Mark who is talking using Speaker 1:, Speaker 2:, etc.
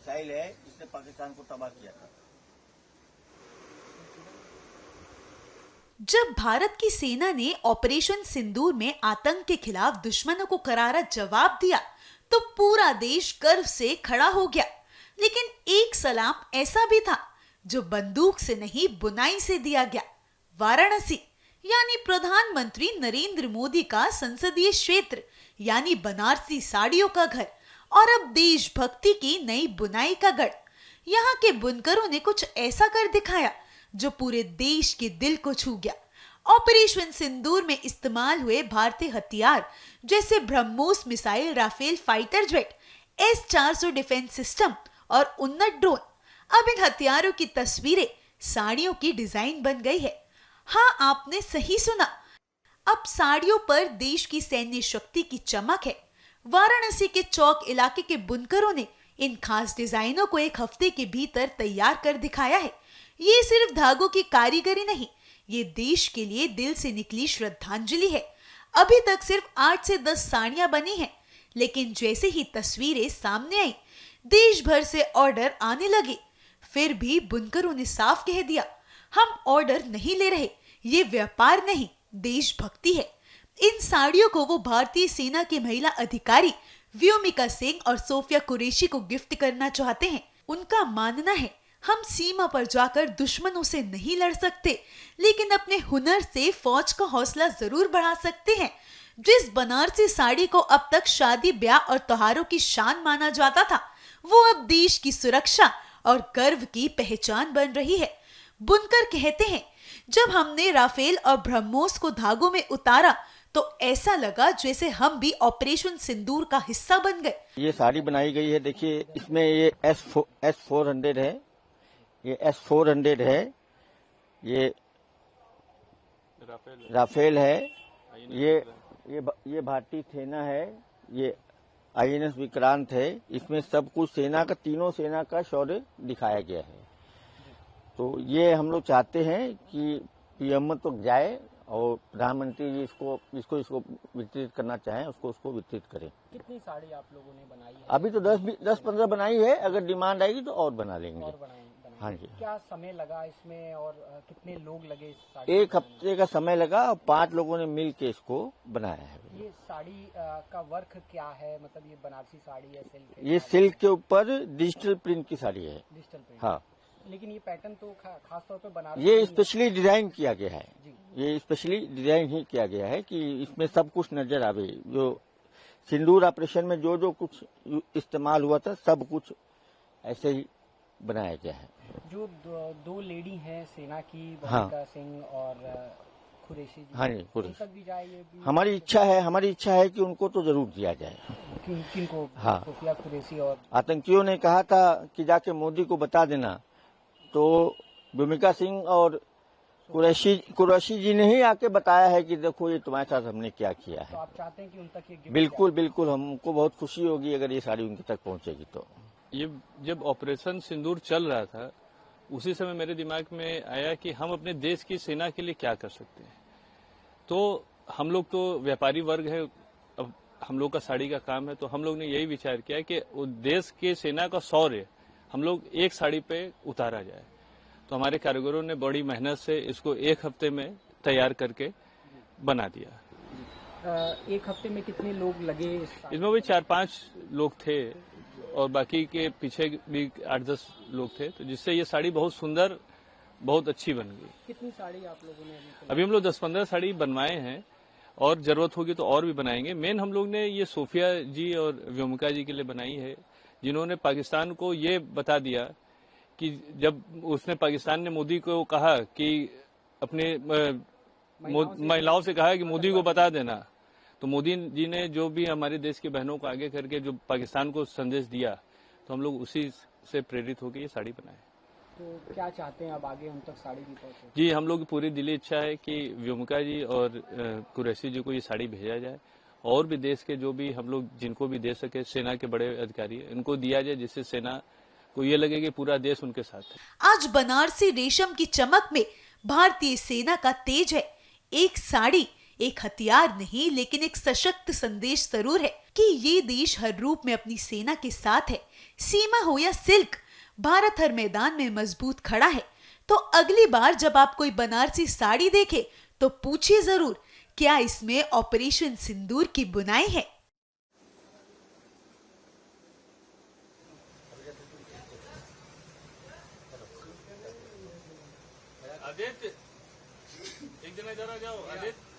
Speaker 1: Missile है जिसने पाकिस्तान को तबाह किया था।
Speaker 2: जब भारत की सेना ने ऑपरेशन सिंदूर में आतंक के खिलाफ दुश्मनों को करारा जवाब दिया तो पूरा देश गर्व से खड़ा हो गया। लेकिन एक सलाम ऐसा भी था जो बंदूक से नहीं बुनाई से दिया गया। वाराणसी यानी प्रधानमंत्री नरेंद्र मोदी का संसदीय क्षेत्र यानी बनारसी साड़ियों का घर और अब देशभक्ति की नई बुनाई का गढ़। यहाँ के बुनकरों ने कुछ ऐसा कर दिखाया जो पूरे देश के दिल को छू गया। ऑपरेशन सिंदूर में इस्तेमाल हुए भारतीय हथियार जैसे BrahMos missile, Rafale fighter jet, S-400 defence system और उन्नत ड्रोन, अब इन हथियारों की तस्वीरें साड़ियों की डिजाइन बन गई है। हाँ, आपने सही सुना, अब साड़ियों पर देश की सैन्य शक्ति की चमक है। वाराणसी के चौक इलाके के बुनकरों ने इन खास डिजाइनों को एक हफ्ते के भीतर तैयार कर दिखाया है। ये सिर्फ धागों की कारीगरी नहीं, ये देश के लिए दिल से निकली श्रद्धांजलि है। अभी तक सिर्फ 8 से 10 साड़ियां बनी हैं, लेकिन जैसे ही तस्वीरें सामने आई, देश भर से ऑर्डर आने लगे। फिर भी बुनकरों ने साफ कह दिया, हम ऑर्डर नहीं ले रहे, ये व्यापार नहीं, देशभक्ति है। इन साड़ियों को वो भारतीय सेना के महिला अधिकारी व्योमिका सिंह और सोफिया कुरैशी को गिफ्ट करना चाहते हैं। उनका मानना है, हम सीमा पर जाकर दुश्मनों से नहीं लड़ सकते, लेकिन अपने हुनर से फौज का हौसला जरूर बढ़ा सकते हैं। जिस बनारसी साड़ी को अब तक शादी, ब्याह और त्योहारों की शान माना जाता था, वो अब देश की सुरक्षा और गर्व की पहचान बन रही है। बुनकर कहते हैं, जब हमने राफेल और ब्रह्मोस को धागों में उतारा तो ऐसा लगा जैसे हम भी ऑपरेशन सिंदूर का हिस्सा बन गए।
Speaker 1: ये साड़ी बनाई गई है, देखिए इसमें ये S-400 है, ये S-400 है, ये राफेल है, ये भारतीय सेना है, ये INS विक्रांत है। इसमें सब कुछ सेना का, तीनों सेना का शौर्य दिखाया गया है। तो ये हम लोग चाहते हैं कि PM तक जाए और प्रधानमंत्री जी इसको वितरित करना चाहें, उसको वितरित करें।
Speaker 3: कितनी साड़ी आप लोगों ने बनाई है?
Speaker 1: अभी तो 10-15 बनाई है, अगर डिमांड आएगी तो और बना लेंगे। हाँ जी।
Speaker 3: क्या समय लगा इसमें और कितने लोग लगे इस साड़ी?
Speaker 1: एक हफ्ते का समय लगा और 5 लोगों ने मिल के इसको बनाया है।
Speaker 3: ये साड़ी का वर्क क्या है, मतलब ये बनारसी साड़ी है, सिल्क?
Speaker 1: ये सिल्क के ऊपर डिजिटल प्रिंट की साड़ी है।
Speaker 3: Digital print?
Speaker 1: हाँ।
Speaker 3: लेकिन ये पैटर्न तो खास तौर पे बनारसी,
Speaker 1: ये स्पेशली डिजाइन किया गया है।
Speaker 3: जी।
Speaker 1: ये स्पेशली डिजाइन ही किया गया है कि इसमें सब कुछ नजर आवे। जो सिंदूर ऑपरेशन में जो कुछ इस्तेमाल हुआ था, सब कुछ ऐसे ही बनाया गया है।
Speaker 3: जो दो लेडी हैं सेना की,
Speaker 1: हाँ।
Speaker 3: व्योमिका सिंह और कुरैशी जी,
Speaker 1: हाँ जी,
Speaker 3: उन तक भी जाए ये भी?
Speaker 1: हमारी इच्छा है कि उनको तो जरूर दिया जाए।
Speaker 3: किनको?
Speaker 1: हाँ।
Speaker 3: सोफिया कुरैशी और
Speaker 1: आतंकियों ने कहा था कि जाके मोदी को बता देना, तो व्योमिका सिंह और कुरैशी जी ने ही आके बताया है कि देखो ये तुम्हारे साथ हमने क्या किया है।
Speaker 3: तो आप चाहते हैं कि उन तक ये गिफ्ट
Speaker 1: बिल्कुल, हमको बहुत खुशी होगी अगर ये साड़ी उनके तक पहुंचेगी तो।
Speaker 4: ये जब ऑपरेशन सिंदूर चल रहा था, उसी समय मेरे दिमाग में आया कि हम अपने देश की सेना के लिए क्या कर सकते हैं। तो हम लोग तो व्यापारी वर्ग है, अब हम लोग का साड़ी का काम है, तो हम लोग ने यही विचार किया कि देश के सेना का शौर्य हम लोग एक साड़ी पे उतारा जाए। तो हमारे कारीगरों ने बड़ी मेहनत से इसको एक हफ्ते में तैयार करके बना दिया।
Speaker 3: एक हफ्ते में कितने लोग लगे
Speaker 4: इसमें भी 4-5 लोग थे और बाकी के पीछे भी 8-10 लोग थे, तो जिससे ये साड़ी बहुत सुंदर, बहुत अच्छी बन गई।
Speaker 3: कितनी साड़ी आप लोगों ने
Speaker 4: अभी हम लोग 10-15 साड़ी बनवाए हैं और जरूरत होगी तो और भी बनाएंगे। मेन हम लोग ने ये सोफिया जी और व्योमिका जी के लिए बनाई है, जिन्होंने पाकिस्तान को ये बता दिया कि जब पाकिस्तान ने मोदी को कहा कि अपने महिलाओं से कहा कि मोदी को बता देना, तो मोदी जी ने जो भी हमारे देश की बहनों को आगे करके जो पाकिस्तान को संदेश दिया, तो हम लोग उसी से प्रेरित होकर ये साड़ी बनाए।
Speaker 3: तो क्या चाहते हैं अब आगे हम तक साड़ी भी पहुंचे?
Speaker 4: जी, हम लोग की पूरी दिली इच्छा है कि व्योमिका जी और कुरैशी जी को ये साड़ी भेजा जाए और भी देश के जो भी हम लोग जिनको भी दे सके, सेना के बड़े अधिकारी, इनको दिया जाए, जिससे सेना को ये लगे कि पूरा देश उनके साथ है।
Speaker 2: आज बनारसी रेशम की चमक में भारतीय सेना का तेज है। एक साड़ी एक हथियार नहीं, लेकिन एक सशक्त संदेश जरूर है कि ये देश हर रूप में अपनी सेना के साथ है। सीमा हो या सिल्क, भारत हर मैदान में मजबूत खड़ा है। तो अगली बार जब आप कोई बनारसी साड़ी देखे तो पूछिए जरूर, क्या इसमें ऑपरेशन सिंदूर की बुनाई है?
Speaker 4: आदित्य, एक दिन जरा जाओ आदित्य।